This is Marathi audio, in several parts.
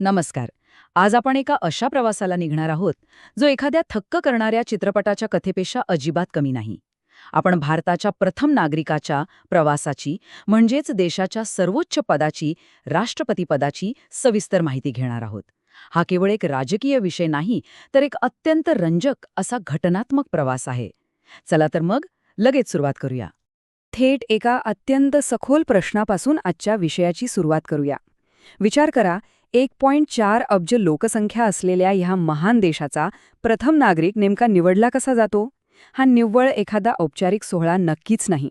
नमस्कार. आज आपण एका अशा प्रवासाला निघणार आहोत जो एखाद्या थक्क करणाऱ्या चित्रपटाच्या कथेपेक्षा अजिबात कमी नाही. आपण भारताच्या प्रथम नागरिकाच्या प्रवासाची म्हणजेच देशाच्या सर्वोच्च पदाची, राष्ट्रपती पदाची सविस्तर माहिती घेणार आहोत. हा केवळ एक राजकीय विषय नाही, तर एक अत्यंत रंजक असा घटनात्मक प्रवास आहे. चला तर मग लगेच सुरुवात करूया. थेट एका अत्यंत सखोल प्रश्नापासून आजच्या विषयाची सुरुवात करूया. विचार करा, 1.4 अब्ज लोकसंख्या असलेल्या ह्या महान देशाचा प्रथम नागरिक नेमका निवडला कसा जातो? हा निव्वळ एखादा औपचारिक सोहळा नक्कीच नाही.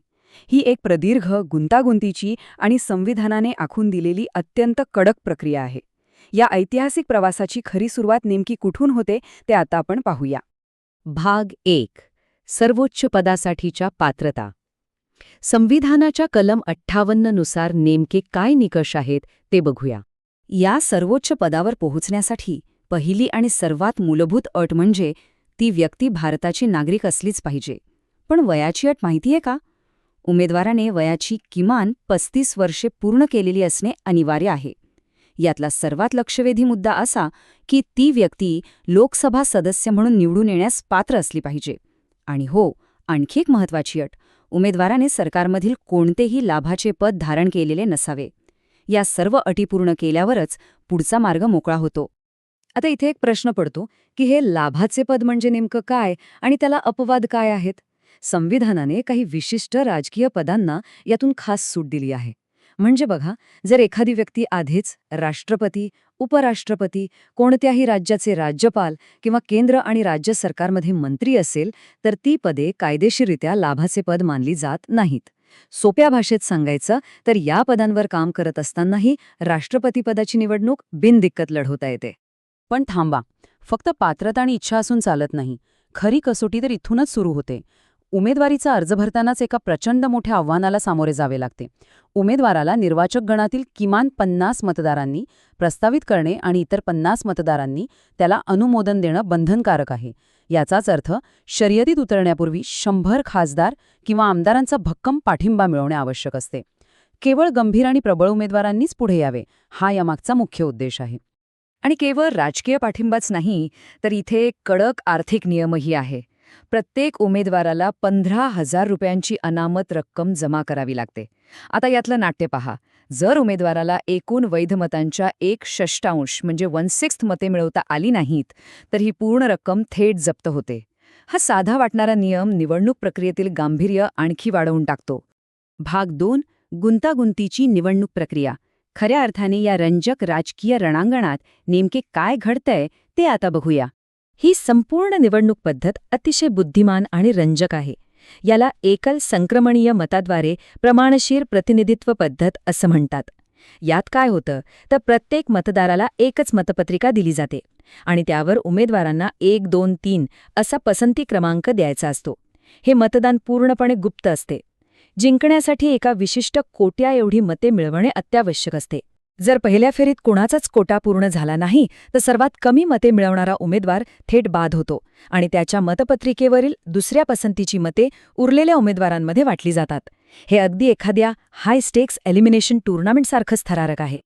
ही एक प्रदीर्घ, गुंतागुंतीची आणि संविधानाने आखून दिलेली अत्यंत कडक प्रक्रिया आहे. या ऐतिहासिक प्रवासाची खरी सुरुवात नेमकी कुठून होते ते आता आपण पाहूया. भाग 1. सर्वोच्च पदासाठीच्या पात्रता. संविधानाच्या कलम 58 नुसार नेमके काय निकष आहेत ते बघूया. या सर्वोच्च पदावर पोहोचण्यासाठी पहिली आणि सर्वात मूलभूत अट म्हणजे ती व्यक्ती भारताची नागरिक असलीच पाहिजे. पण वयाची अट माहितीये का? उमेदवाराने वयाची किमान 35 वर्षे पूर्ण केलेली असणे अनिवार्य आहे. यातला सर्वात लक्षवेधी मुद्दा असा की ती व्यक्ती लोकसभा सदस्य म्हणून निवडून येण्यास पात्र असली पाहिजे. आणि हो, आणखी एक महत्त्वाची अट, उमेदवाराने सरकारमधील कोणतेही लाभाचे पद धारण केलेले नसावे. या सर्व अटी पूर्ण केल्यावरच पुढचा मार्ग मोकळा होतो. आता इथे एक प्रश्न पडतो की हे लाभाचे पद म्हणजे नेमकं काय आणि त्याला अपवाद काय आहेत? संविधानाने काही विशिष्ट राजकीय पदांना यातून खास सूट दिली आहे. म्हणजे बघा, जर एखादी व्यक्ती आधीच राष्ट्रपती, उपराष्ट्रपती, कोणत्याही राज्याचे राज्यपाल किंवा केंद्र आणि राज्य सरकारमध्ये मंत्री असेल, तर ती पदे कायदेशीररित्या लाभाचे पद मानली जात नाहीत. सोप्या भाषेत सांगायचं तर या पदांवर काम करत असतानाही राष्ट्रपती पदाची निवडणूक बिनदिक्कत लढवता येते. पण थांबा, फक्त पात्रता आणि इच्छा असून चालत नाही. खरी कसोटी तर इथूनच सुरू होते. उमेदवारीचा अर्ज भरतानाच एका प्रचंड मोठ्या आव्हानाला सामोरे जावे लागते. उमेदवाराला निर्वाचक गणातील किमान 50 मतदारांनी प्रस्तावित करणे आणि इतर 50 मतदारांनी त्याला अनुमोदन देणं बंधनकारक आहे. याचाच अर्थ शर्यतीत उतरण्यापूर्वी 100 खासदार किंवा आमदारांचा भक्कम पाठिंबा मिळवणे आवश्यक असते. केवळ गंभीर आणि प्रबळ उमेदवारांनीच पुढे यावे, हा यामागचा मुख्य उद्देश आहे. आणि केवळ राजकीय पाठिंबाच नाही, तर इथे कडक आर्थिक नियमही आहे. प्रत्येक उमेदवाराला 15,000 रुपयांची अनामत रक्कम जमा करावी लागते. आता यातलं नाट्य पहा. जर उमेदवाराला एकूण वैध मतांच्या 1/6 म्हणजे 1/6 मते मिळवता आली नाहीत, तर ही पूर्ण रक्कम थेट जप्त होते. हा साधा वाटणारा नियम निवडणूक प्रक्रियेतील गांभीर्य आणखी वाढवून टाकतो. भाग 2. गुंतागुंतीची निवडणूक प्रक्रिया. खऱ्या अर्थाने या रंजक राजकीय रणांगणात नेमके काय घडतंय ते आता बघूया. ही संपूर्ण निवडणूक पद्धत अतिशय बुद्धिमान आणि रंजक आहे. याला एकल संक्रमणीय मताद्वारे प्रमाणशीर प्रतिनिधित्व पद्धत असं म्हणतात. यात काय होतं तर प्रत्येक मतदाराला एकच मतपत्रिका दिली जाते आणि त्यावर उमेदवारांना 1, 2, 3 असा पसंती क्रमांक द्यायचा असतो. हे मतदान पूर्णपणे गुप्त असते. जिंकण्यासाठी एका विशिष्ट कोट्या एवढी मते मिळवणे अत्यावश्यक असते. जर पहिल्या फेरीत कोणाचाच कोटा पूर्ण झाला नाही, तर सर्वात कमी मते मिळवणारा उमेदवार थेट बाद होतो आणि त्याच्या मतपत्रिकेवरील दुसऱ्या पसंतीची मते उरलेल्या उमेदवारांमध्ये वाटली जातात. हे अगदी एखाद्या हाय स्टेक्स एलिमिनेशन टुर्नामेंटसारखंच थरारक आहे.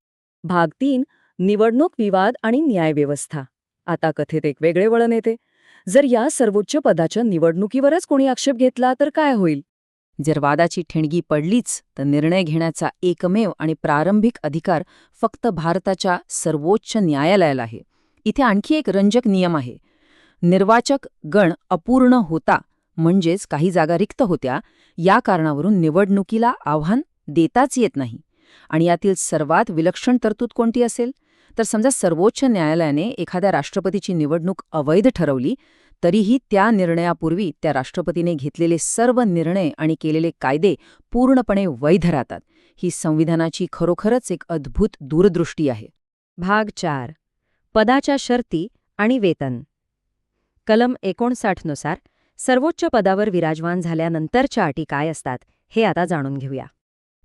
भाग 3. निवडणूक विवाद आणि न्यायव्यवस्था. आता कथेत एक वेगळे वळण येते. जर या सर्वोच्च पदाच्या निवडणुकीवरच कोणी आक्षेप घेतला तर काय होईल? जर वादाची ठिणगी पडलीच, तर निर्णय घेण्याचा एकमेव आणि प्रारंभिक अधिकार फक्त भारताच्या सर्वोच्च न्यायालयाला आहे. इथे आणखी एक रंजक नियम आहे. निर्वाचक गण अपूर्ण होता, म्हणजेच काही जागा रिक्त होत्या, या कारणावरून निवडणुकीला आव्हान देताच येत नाही. आणि यातील सर्वात विलक्षण तरतूद कोणती असेल? तर समजा सर्वोच्च न्यायालयाने एखाद्या राष्ट्रपतीची निवडणूक अवैध ठरवली, तरीही त्या निर्णयापूर्वी त्या राष्ट्रपतीने घेतलेले सर्व निर्णय आणि केलेले कायदे पूर्णपणे वैध राहतात. ही संविधानाची खरोखरच एक अद्भुत दूरदृष्टी आहे. भाग 4. पदाच्या शर्ती आणि वेतन. कलम 59 नुसार सर्वोच्च पदावर विराजमान झाल्यानंतरच्या अटी काय असतात हे आता जाणून घेऊया.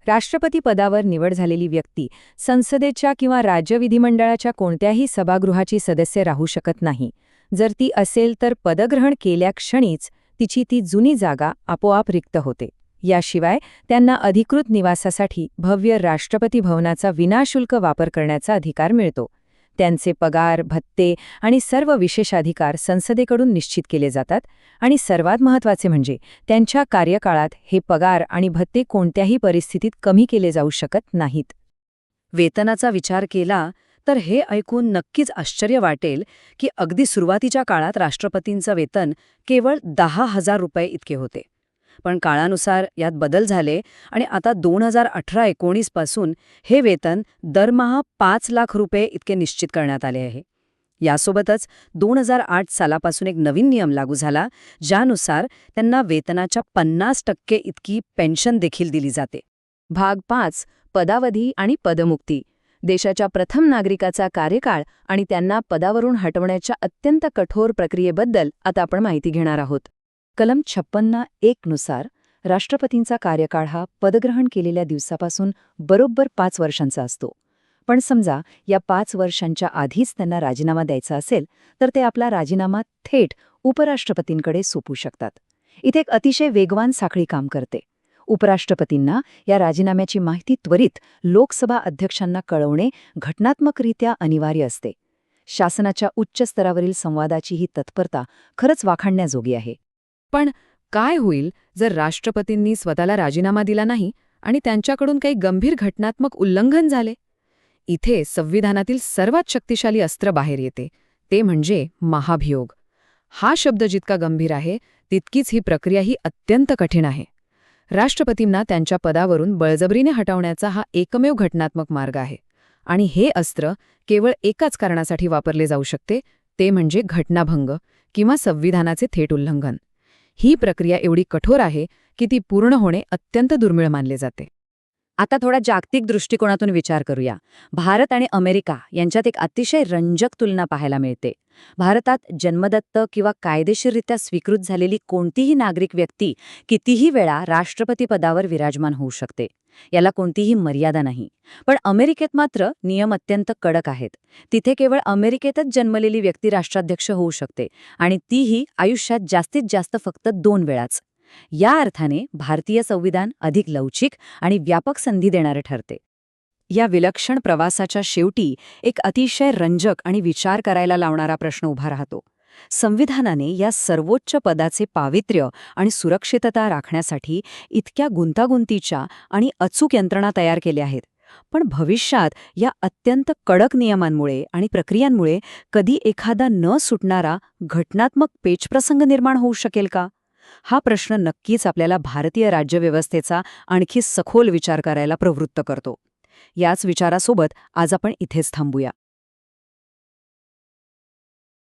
राष्ट्रपती पदावर निवड झालेली व्यक्ती संसदेच्या किंवा राज्य विधिमंडळाच्या कोणत्याही सभागृहाची सदस्य राहू शकत नाही. जर ती असेल तर पदग्रहण केल्याक्षणीच तिची ती जुनी जागा आपोआप रिक्त होते. याशिवाय त्यांना अधिकृत निवासासाठी भव्य राष्ट्रपती भवनाचा विनाशुल्क वापर करण्याचा अधिकार मिळतो. त्यांचे पगार, भत्ते आणि सर्व विशेषाधिकार संसदेकडून निश्चित केले जातात आणि सर्वात महत्त्वाचे म्हणजे त्यांच्या कार्यकाळात हे पगार आणि भत्ते कोणत्याही परिस्थितीत कमी केले जाऊ शकत नाहीत. वेतनाचा विचार केला तर हे ऐकून नक्कीच आश्चर्य वाटेल की अगदी सुरुवातीच्या काळात राष्ट्रपतींचं वेतन केवळ 10,000 रुपये इतके होते. पण काळानुसार यात बदल झाले आणि आता 2018-19 पासून हे वेतन दरमहा 5 लाख रुपये इतके निश्चित करण्यात आले आहे. यासोबतच 2008 सालापासून एक नवीन नियम लागू झाला, ज्यानुसार त्यांना वेतनाच्या 50% इतकी पेन्शन देखील दिली जाते. भाग 5. पदावधी आणि पदमुक्ती. देशाच्या प्रथम नागरिकाचा कार्यकाळ आणि त्यांना पदावरून हटवण्याच्या अत्यंत कठोर प्रक्रियेबद्दल आता आपण माहिती घेणार आहोत. कलम 56(1) नुसार राष्ट्रपतींचा कार्यकाळ हा पदग्रहण केलेल्या दिवसापासून बरोबर 5 वर्षांचा असतो. पण समजा या 5 वर्षांच्या आधीच त्यांना राजीनामा द्यायचा असेल तर ते आपला राजीनामा थेट उपराष्ट्रपतींकडे सोपवू शकतात. इथे एक अतिशय वेगवान साखळी काम करते. उपराष्ट्रपतींना या राजीनाम्याची माहिती त्वरित लोकसभा अध्यक्षांना कळवणे घटनात्मकरित्या अनिवार्य असते. शासनाच्या उच्च स्तरावरील संवादाची ही तत्परता खरंच वाखाणण्याजोगी आहे. पण काय होईल जर राष्ट्रपतींनी स्वतःला राजीनामा दिला नाही आणि त्यांच्याकडून काही गंभीर घटनात्मक उल्लंघन झाले? इथे संविधानातील सर्वात शक्तिशाली अस्त्र बाहेर येते, ते म्हणजे महाभियोग. हा शब्द जितका गंभीर आहे तितकीच ही प्रक्रियाही अत्यंत कठीण आहे. राष्ट्रपतींना त्यांच्या पदावरून बळजबरीने हटवण्याचा हा एकमेव घटनात्मक मार्ग आहे आणि हे अस्त्र केवळ एकाच कारणासाठी वापरले जाऊ शकते, ते म्हणजे घटनाभंग किंवा संविधानाचे थेट उल्लंघन. ही प्रक्रिया एवढी कठोर आहे की ती पूर्ण होणे अत्यंत दुर्मिळ मानले जाते. आता थोडा जागतिक दृष्टिकोनातून विचार करूया. भारत आणि अमेरिका यांच्यात एक अतिशय रंजक तुलना पाहायला मिळते. भारतात जन्मदत्त किंवा कायदेशीररित्या स्वीकृत झालेली कोणतीही नागरिक व्यक्ती कितीही वेळा राष्ट्रपती पदावर विराजमान होऊ शकते. याला कोणतीही मर्यादा नाही. पण अमेरिकेत मात्र नियम अत्यंत कडक आहेत. तिथे केवळ अमेरिकेतच जन्मलेली व्यक्ती राष्ट्राध्यक्ष होऊ शकते आणि तीही आयुष्यात जास्तीत जास्त फक्त 2 वेळाच. या अर्थाने भारतीय संविधान अधिक लवचिक आणि व्यापक संधी देणारे ठरते. या विलक्षण प्रवासाच्या शेवटी एक अतिशय रंजक आणि विचार करायला लावणारा प्रश्न उभा राहतो. संविधानाने या सर्वोच्च पदाचे पावित्र्य आणि सुरक्षितता राखण्यासाठी इतक्या गुंतागुंतीच्या आणि अचूक यंत्रणा तयार केल्या आहेत. पण भविष्यात या अत्यंत कडक नियमांमुळे आणि प्रक्रियांमुळे कधी एखादा न सुटणारा घटनात्मक पेचप्रसंग निर्माण होऊ शकेल का? हा प्रश्न नक्कीच आपल्याला भारतीय राज्यव्यवस्थेचा आणखी सखोल विचार करायला प्रवृत्त करतो. याच विचारासोबत आज आपण इथेच थांबूया.